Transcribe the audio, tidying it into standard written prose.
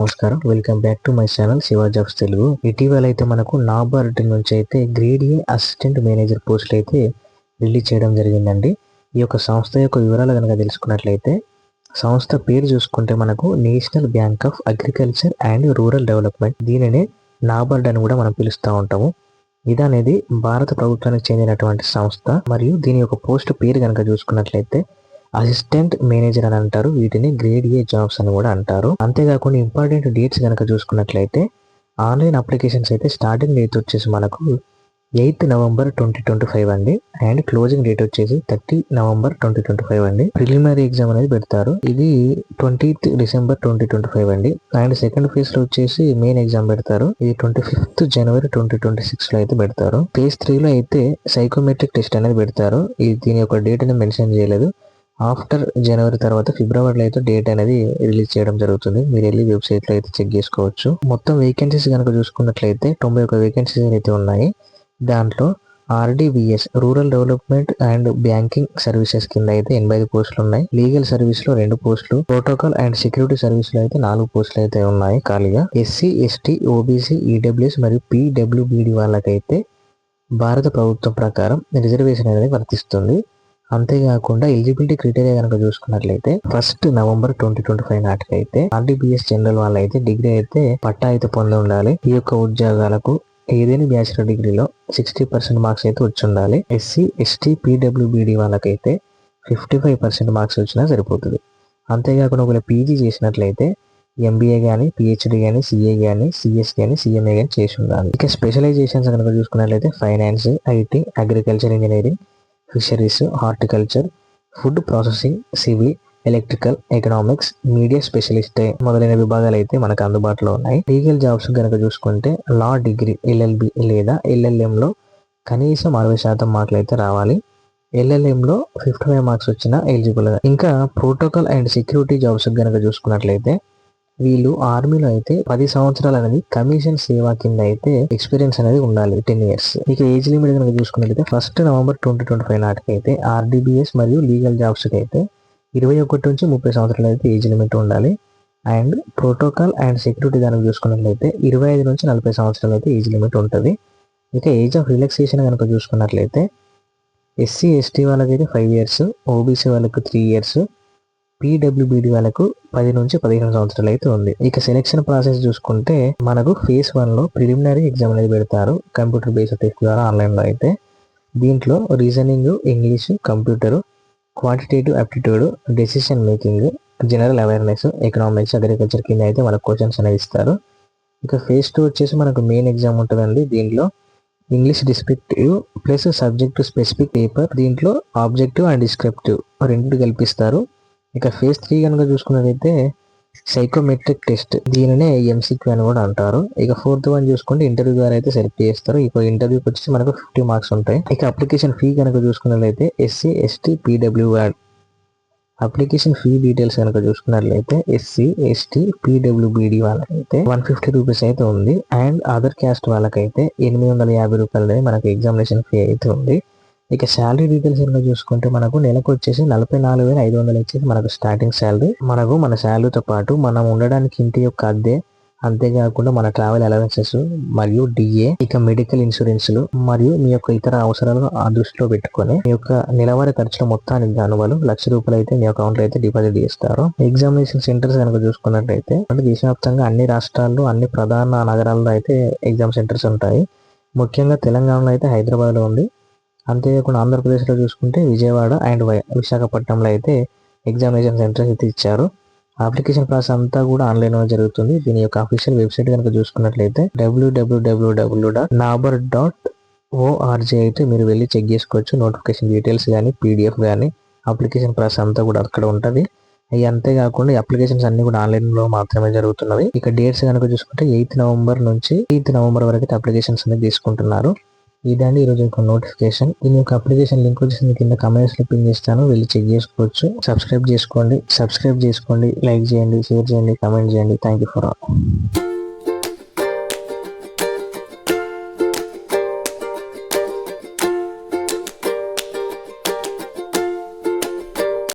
నమస్కారం, welcome back to my channel Shiva jobs Telugu. ఇటీవల అయితే మనకు నాబార్డ్ నుంచి అయితే గ్రేడ్ ఏ అసిస్టెంట్ మేనేజర్ పోస్టులు అయితే రిలీజ్ చేయడం జరిగిందండి. ఈ యొక్క సంస్థ యొక్క వివరాలు కనుక తెలుసుకున్నట్లయితే, సంస్థ పేరు చూసుకుంటే మనకు national bank of agriculture and rural development, దీనినే నాబార్డ్ అని కూడా మనం పిలుస్తూ ఉంటాము. ఇది అనేది భారత ప్రభుత్వానికి చెందినటువంటి సంస్థ మరియు దీని యొక్క పోస్ట్ పేరు కనుక చూసుకున్నట్లయితే అసిస్టెంట్ మేనేజర్ అని అంటారు. వీటిని గ్రేడ్ ఏ జాబ్స్ అని కూడా అంటారు. అంతేకాకుండా ఇంపార్టెంట్ డేట్స్ కనుక చూసుకున్నట్లయితే ఆన్లైన్ అప్లికేషన్స్ అయితే స్టార్టింగ్ డేట్ వచ్చేసి మనకు 8th November 2025 అండి. అండ్ క్లోజింగ్ డేట్ వచ్చేసి 30 November 2025 అండి. ప్రిలిమినరీ ఎగ్జామ్ అనేది పెడతారు. ఇది 20th December 2025 అండి. అండ్ సెకండ్ ఫేజ్ లో వచ్చేసి మెయిన్ ఎగ్జామ్ పెడతారు. ఇది 25th January 2026 లో అయితే పెడతారు. ఫేజ్ 3 లో అయితే సైకోమెట్రిక్ టెస్ట్ అనేది పెడతారు. ఇది దీని యొక్క డేట్ అనేది మెన్షన్ చేయలేదు. ఆఫ్టర్ జనవరి తర్వాత ఫిబ్రవరిలో అయితే డేట్ అనేది రిలీజ్ చేయడం జరుగుతుంది. మీరు వెళ్ళి వెబ్సైట్ లో అయితే చెక్ చేసుకోవచ్చు. మొత్తం వేకెన్సీస్ కనుక చూసుకున్నట్లయితే 91 వేకెన్సీస్ అయితే ఉన్నాయి. దాంట్లో RDBS rural development and banking services కింద అయితే 85 పోస్టులు ఉన్నాయి. లీగల్ సర్వీస్ లో 2 పోస్టులు, ప్రోటోకాల్ అండ్ సెక్యూరిటీ సర్వీస్ లో అయితే 4 పోస్టులు అయితే ఉన్నాయి ఖాళీగా. SC, ST, OBC, EWS మరియు PWBD వాళ్ళకైతే భారత ప్రభుత్వం ప్రకారం రిజర్వేషన్ అనేది వర్తిస్తుంది. అంతేకాకుండా ఎలిజిబిలిటీ క్రైటీరియా కనుక చూసుకున్నట్లయితే 1st November 2025 నాటికైతే RDBS జనరల్ వాళ్ళైతే డిగ్రీ అయితే పట్టా అయితే పొంది ఉండాలి. ఈ యొక్క ఉద్యోగాలకు ఏదైనా బ్యాచిలర్ డిగ్రీలో 60% మార్క్స్ అయితే వచ్చి ఉండాలి. SC, ST, PWBD వాళ్ళకైతే 55% మార్క్స్ వచ్చినా సరిపోతుంది. అంతేకాకుండా ఒకవేళ పీజీ చేసినట్లయితే MBA కానీ, PhD కానీ, CA కానీ, CS కానీ, CMA కానీ చేసి ఉండాలి. ఇక స్పెషలైజేషన్స్ కనుక చూసుకున్నట్లయితే finance, IT, agriculture engineering, fisheries, horticulture, food processing, civil, electrical, economics, media specialist మొదలైన విభాగాలు అయితే మనకు అందుబాటులో ఉన్నాయి. లీగల్ జాబ్స్ కనుక చూసుకుంటే లా డిగ్రీ, LLB లేదా LLM లో కనీసం 60% మార్కులు అయితే రావాలి. LLM లో 55 మార్క్స్ వచ్చినా ఎలిజిబుల్. ఇంకా ప్రోటోకాల్ అండ్ సెక్యూరిటీ జాబ్స్ కనుక చూసుకున్నట్లయితే వీళ్ళు ఆర్మీలో అయితే 10 సంవత్సరాలు అనేది కమిషన్ సేవా కింద అయితే ఎక్స్పీరియన్స్ అనేది ఉండాలి, 10 years. ఇక ఏజ్ లిమిట్ కనుక చూసుకున్నట్లయితే 1st November 2025 నాటికైతే RDBS మరియు లీగల్ జాబ్స్ కి అయితే 21 నుంచి 30 సంవత్సరాలు అయితే ఏజ్ లిమిట్ ఉండాలి. అండ్ ప్రోటోకాల్ అండ్ సెక్యూరిటీ దానికి చూసుకున్నట్లయితే 25 నుంచి 40 సంవత్సరాలు అయితే ఏజ్ లిమిట్ ఉంటుంది. ఇక ఏజ్ ఆఫ్ రిలాక్సేషన్ కనుక చూసుకున్నట్లయితే SC, ST వాళ్ళకైతే 5 years, OBC వాళ్ళకు 3 years, PWBD వాళ్ళకు 10 నుంచి 15 సంవత్సరాలు అయితే ఉంది. ఇక సెలెక్షన్ ప్రాసెస్ చూసుకుంటే మనకు ఫేజ్ 1 లో ప్రిలిమినరీ ఎగ్జామ్ అనేది పెడతారు, కంప్యూటర్ బేస్డ్ టెస్ట్ ద్వారా ఆన్లైన్ లో అయితే. దీంట్లో reasoning, English, computer, quantitative aptitude, decision making, general awareness, economics, agriculture కింద అయితే మనకు క్వశ్చన్స్ అనేవి ఇస్తారు. ఇక ఫేజ్ 2 వచ్చేసి మనకు మెయిన్ ఎగ్జామ్ ఉంటుందండి. దీంట్లో English descriptive plus subject specific paper, దీంట్లో ఆబ్జెక్టివ్ అండ్ డిస్క్రిప్టివ్ రెండు కల్పిస్తారు. ఇక ఫేజ్ 3 కనుక చూసుకున్నట్లయితే సైకోమెట్రిక్ టెస్ట్, దీనినే MCQ అని కూడా అంటారు. ఇక 4th వన్ చూసుకుంటే ఇంటర్వ్యూ ద్వారా అయితే సెలెక్ట్ చేస్తారు. ఇక ఇంటర్వ్యూకి వచ్చేసి మనకు 50 మార్క్స్ ఉంటాయి. ఇక అప్లికేషన్ ఫీ కనుక చూసుకున్నట్లయితే SC, ST, PWBD application fee details కనుక చూసుకున్నట్లయితే SC, ST, PWBD వాళ్ళకైతే 150 రూపీస్ అయితే ఉంది. అండ్ అదర్ క్యాస్ట్ వాళ్ళకైతే 850 రూపాయలు మనకు ఎగ్జామినేషన్ ఫీ అయితే ఉంది. ఇక శాలరీ డీటెయిల్స్ కనుక చూసుకుంటే మనకు నెలకు వచ్చేసి 44,500 వచ్చేసి మనకు స్టార్టింగ్ శాలరీ. మనకు మన శాలరీతో పాటు మనం ఉండడానికి ఇంటి యొక్క అద్దె, అంతేకాకుండా మన ట్రావెల్ అలవెన్సెస్ మరియు DA, ఇక మెడికల్ ఇన్సూరెన్స్లు మరియు మీ యొక్క ఇతర అవసరాలను ఆ దృష్టిలో పెట్టుకొని మీ యొక్క నెలవారీ ఖర్చుల మొత్తానికి గాను వాళ్ళు ₹1,00,000 అయితే మీ అకౌంట్ లో అయితే డిపాజిట్ చేస్తారు. ఎగ్జామినేషన్ సెంటర్స్ కనుక చూసుకున్నట్లయితే దేశవ్యాప్తంగా అన్ని రాష్ట్రాల్లో అన్ని ప్రధాన నగరాల్లో అయితే ఎగ్జామ్ సెంటర్స్ ఉంటాయి. ముఖ్యంగా తెలంగాణలో అయితే హైదరాబాద్ లో ఉంది. అంతేకాకుండా ఆంధ్రప్రదేశ్లో చూసుకుంటే విజయవాడ అండ్ విశాఖపట్నంలో అయితే ఎగ్జామినేషన్ సెంటర్స్ అయితే ఇచ్చారు. అప్లికేషన్ ప్రాసెస్ అంతా కూడా ఆన్లైన్లో జరుగుతుంది. దీని యొక్క అఫీషియల్ వెబ్సైట్ కనుక చూసుకున్నట్లయితే www.nabar.org అయితే మీరు వెళ్ళి చెక్ చేసుకోవచ్చు. నోటిఫికేషన్ డీటెయిల్స్ కానీ, PDF కానీ, అప్లికేషన్ ప్రాసెస్ అంతా కూడా అక్కడ ఉంటుంది. ఇవి అంతేకాకుండా అప్లికేషన్స్ అన్ని కూడా ఆన్లైన్లో మాత్రమే జరుగుతున్నవి. ఇక డేట్స్ కనుక చూసుకుంటే 8th November నుంచి 8th November వరకు అప్లికేషన్స్ అనేది తీసుకుంటున్నారు. ఇదండి ఈరోజు యొక్క నోటిఫికేషన్. దీని యొక్క అప్లికేషన్ లింక్ వచ్చేసి కింద కమెంట్స్ లో పిన్ చేస్తాను, వెళ్ళి చెక్ చేసుకోవచ్చు. సబ్స్క్రైబ్ చేసుకోండి, లైక్ చేయండి, షేర్ చేయండి, కమెంట్ చేయండి. Thank you for all.